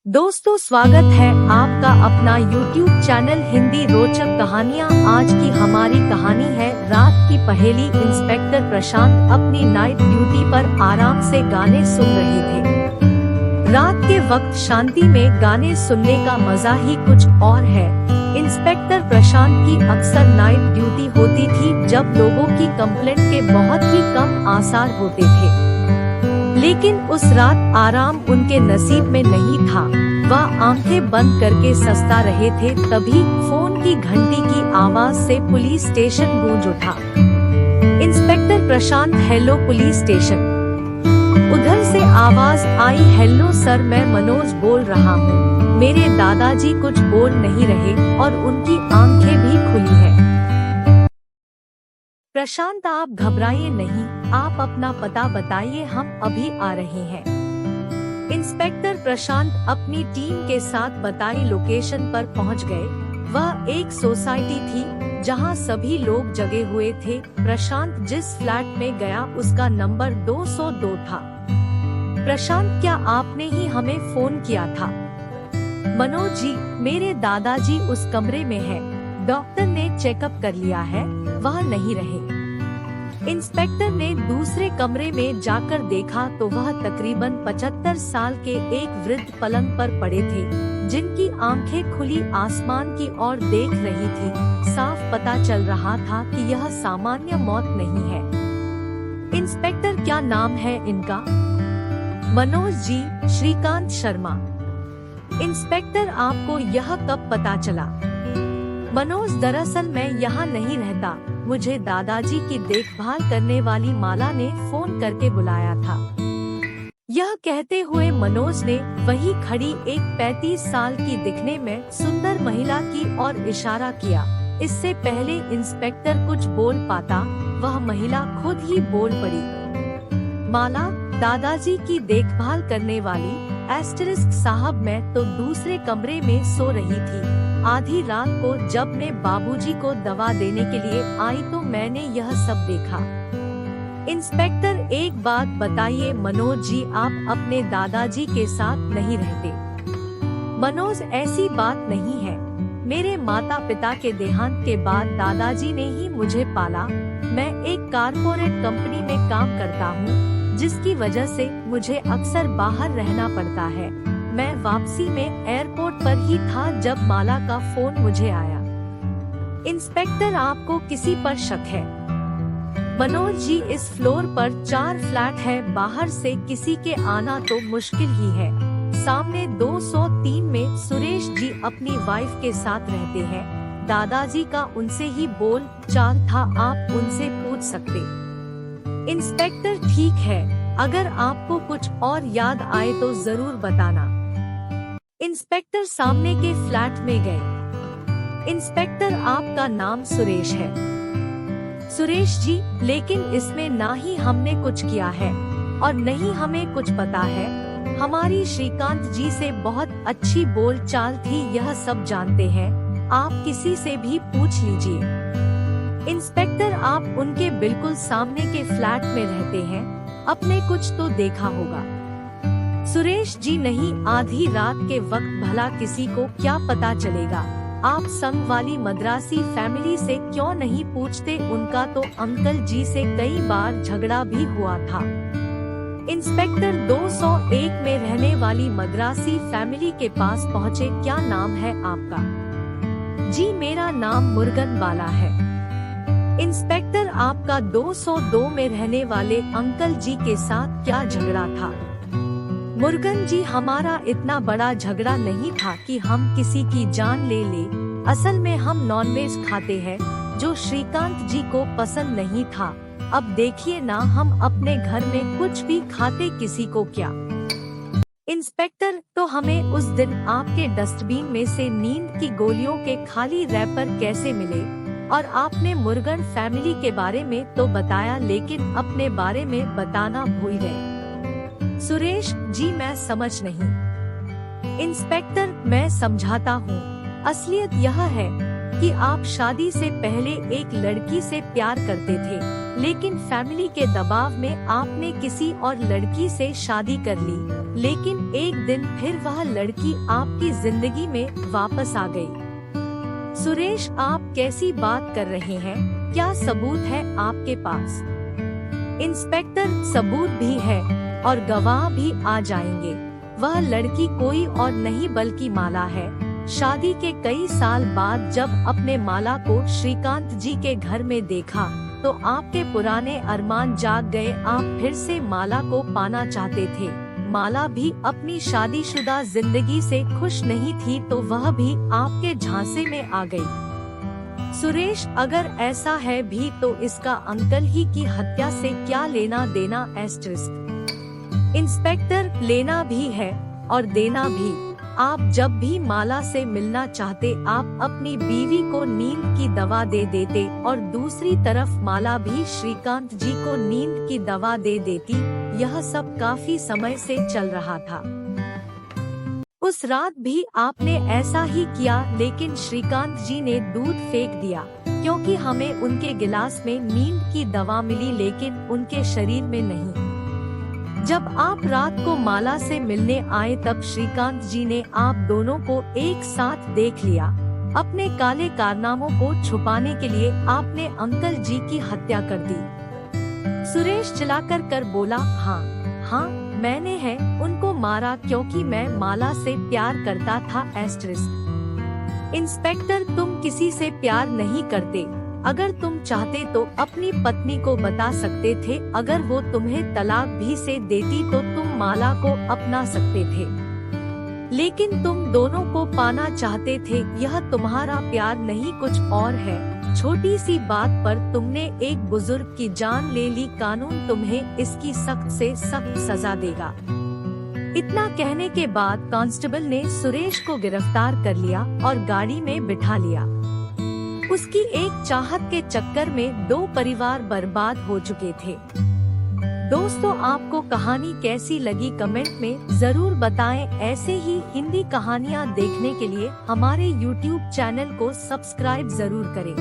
दोस्तों, स्वागत है आपका अपना YouTube चैनल हिंदी रोचक कहानियाँ। आज की हमारी कहानी है रात की पहेली। इंस्पेक्टर प्रशांत अपनी नाइट ड्यूटी पर आराम से गाने सुन रहे थे। रात के वक्त शांति में गाने सुनने का मजा ही कुछ और है। इंस्पेक्टर प्रशांत की अक्सर नाइट ड्यूटी होती थी जब लोगों की कंप्लेंट के बहुत ही कम आसार होते थे, लेकिन उस रात आराम उनके नसीब में नहीं था। वह आंखें बंद करके सस्ता रहे थे, तभी फोन की घंटी की आवाज से पुलिस स्टेशन गूंज उठा। इंस्पेक्टर प्रशांत, हेलो पुलिस स्टेशन। उधर से आवाज आई, हेलो सर, मैं मनोज बोल रहा हूँ। मेरे दादाजी कुछ बोल नहीं रहे और उनकी आंखें भी खुली है। प्रशांत, आप घबराइए नहीं, आप अपना पता बताइए, हम अभी आ रहे हैं। इंस्पेक्टर प्रशांत अपनी टीम के साथ बताई लोकेशन पर पहुंच गए। वह एक सोसाइटी थी जहां सभी लोग जगे हुए थे। प्रशांत जिस फ्लैट में गया उसका नंबर 202 था। प्रशांत, क्या आपने ही हमें फोन किया था? मनोज जी, मेरे दादाजी उस कमरे में है। डॉक्टर ने चेकअप कर लिया है, वह नहीं रहे। इंस्पेक्टर ने दूसरे कमरे में जाकर देखा तो वह तकरीबन 75 साल के एक वृद्ध पलंग पर पड़े थे, जिनकी आंखें खुली आसमान की ओर देख रही थी। साफ पता चल रहा था कि यह सामान्य मौत नहीं है। इंस्पेक्टर, क्या नाम है इनका? मनोज जी, श्रीकांत शर्मा। इंस्पेक्टर, आपको यह कब पता चला? मनोज, दरअसल मैं यहाँ नहीं रहता, मुझे दादाजी की देखभाल करने वाली माला ने फोन करके बुलाया था। यह कहते हुए मनोज ने वही खड़ी एक 35 साल की दिखने में सुंदर महिला की ओर इशारा किया। इससे पहले इंस्पेक्टर कुछ बोल पाता, वह महिला खुद ही बोल पड़ी। माला, दादाजी की देखभाल करने वाली। साहब, मैं तो दूसरे कमरे में सो रही थी। आधी रात को जब मैं बाबूजी को दवा देने के लिए आई तो मैंने यह सब देखा। इंस्पेक्टर, एक बात बताइए मनोज जी, आप अपने दादाजी के साथ नहीं रहते? मनोज, ऐसी बात नहीं है। मेरे माता पिता के देहांत के बाद दादाजी ने ही मुझे पाला। मैं एक कारपोरेट कंपनी में काम करता हूँ, जिसकी वजह से मुझे अक्सर बाहर रहना पड़ता है। मैं वापसी में एयरपोर्ट पर ही था जब माला का फोन मुझे आया। इंस्पेक्टर, आपको किसी पर शक है? मनोज जी, इस फ्लोर पर 4 फ्लैट है, बाहर से किसी के आना तो मुश्किल ही है। सामने 203 में सुरेश जी अपनी वाइफ के साथ रहते हैं। दादाजी का उनसे ही बोल चाल था, आप उनसे पूछ सकते। इंस्पेक्टर, ठीक है, अगर आपको कुछ और याद आए तो जरूर बताना। इंस्पेक्टर सामने के फ्लैट में गए। इंस्पेक्टर, आपका नाम सुरेश है? सुरेश जी, लेकिन इसमें ना ही हमने कुछ किया है और नहीं हमें कुछ पता है। हमारी श्रीकांत जी से बहुत अच्छी बोल चाल थी, यह सब जानते हैं, आप किसी से भी पूछ लीजिए। इंस्पेक्टर, आप उनके बिल्कुल सामने के फ्लैट में रहते हैं, आपने कुछ तो देखा होगा। सुरेश जी, नहीं, आधी रात के वक्त भला किसी को क्या पता चलेगा। आप संग वाली मद्रासी फैमिली से क्यों नहीं पूछते, उनका तो अंकल जी से कई बार झगड़ा भी हुआ था। इंस्पेक्टर 201 में रहने वाली मद्रासी फैमिली के पास पहुँचे। क्या नाम है आपका? जी, मेरा नाम मुर्गन वाला है। इंस्पेक्टर, आपका 202 में रहने वाले अंकल जी के साथ क्या झगड़ा था? मुर्गन जी, हमारा इतना बड़ा झगड़ा नहीं था कि हम किसी की जान ले ले। असल में हम नॉनवेज खाते हैं, जो श्रीकांत जी को पसंद नहीं था। अब देखिए ना, हम अपने घर में कुछ भी खाते, किसी को क्या। इंस्पेक्टर, तो हमें उस दिन आपके डस्टबिन में से नींद की गोलियों के खाली रैपर कैसे मिले? और आपने मुर्गन फैमिली के बारे में तो बताया, लेकिन अपने बारे में बताना भूल गए। सुरेश जी, मैं समझ नहीं। इंस्पेक्टर, मैं समझाता हूँ। असलियत यह है कि आप शादी से पहले एक लड़की से प्यार करते थे। लेकिन फैमिली के दबाव में आपने किसी और लड़की से शादी कर ली। लेकिन एक दिन फिर वह लड़की आपकी जिंदगी में वापस आ गई। सुरेश, आप कैसी बात कर रहे हैं? क्या सबूत है आपके पास? इंस्पेक्टर, सबूत भी है और गवाह भी आ जाएंगे। वह लड़की कोई और नहीं बल्कि माला है। शादी के कई साल बाद जब अपने माला को श्रीकांत जी के घर में देखा तो आपके पुराने अरमान जाग गए। आप फिर से माला को पाना चाहते थे। माला भी अपनी शादीशुदा जिंदगी से खुश नहीं थी तो वह भी आपके झांसे में आ गई। सुरेश, अगर ऐसा है भी तो इसका अंकल ही की हत्या से क्या लेना देना? इंस्पेक्टर, लेना भी है और देना भी। आप जब भी माला से मिलना चाहते आप अपनी बीवी को नींद की दवा दे देते और दूसरी तरफ माला भी श्रीकांत जी को नींद की दवा दे देती। यह सब काफी समय से चल रहा था। उस रात भी आपने ऐसा ही किया, लेकिन श्रीकांत जी ने दूध फेंक दिया क्योंकि हमें उनके गिलास में नींद की दवा मिली लेकिन उनके शरीर में नहीं। जब आप रात को माला से मिलने आए तब श्रीकांत जी ने आप दोनों को एक साथ देख लिया। अपने काले कारनामों को छुपाने के लिए आपने अंकल जी की हत्या कर दी। सुरेश चिल्लाकर बोला, हाँ, मैंने है उनको मारा क्योंकि मैं माला से प्यार करता था। इंस्पेक्टर, तुम किसी से प्यार नहीं करते। अगर तुम चाहते तो अपनी पत्नी को बता सकते थे। अगर वो तुम्हें तलाक भी से देती तो तुम माला को अपना सकते थे। लेकिन तुम दोनों को पाना चाहते थे। यह तुम्हारा प्यार नहीं कुछ और है। छोटी सी बात पर तुमने एक बुजुर्ग की जान ले ली। कानून तुम्हें इसकी सख्त से सख्त सजा देगा। इतना कहने के बाद कांस्टेबल ने सुरेश को गिरफ्तार कर लिया और गाड़ी में बिठा लिया। उसकी एक चाहत के चक्कर में 2 परिवार बर्बाद हो चुके थे। दोस्तों, आपको कहानी कैसी लगी कमेंट में जरूर बताएं। ऐसे ही हिंदी कहानियाँ देखने के लिए हमारे YouTube चैनल को सब्सक्राइब जरूर करें।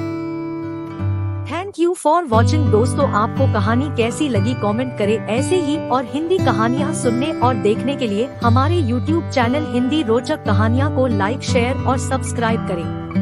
Thank you for watching. दोस्तों, आपको कहानी कैसी लगी कमेंट करें। ऐसे ही और हिंदी कहानियाँ सुनने और देखने के लिए हमारे YouTube चैनल हिंदी रोचक कहानियाँ को लाइक, शेयर और सब्सक्राइब करें।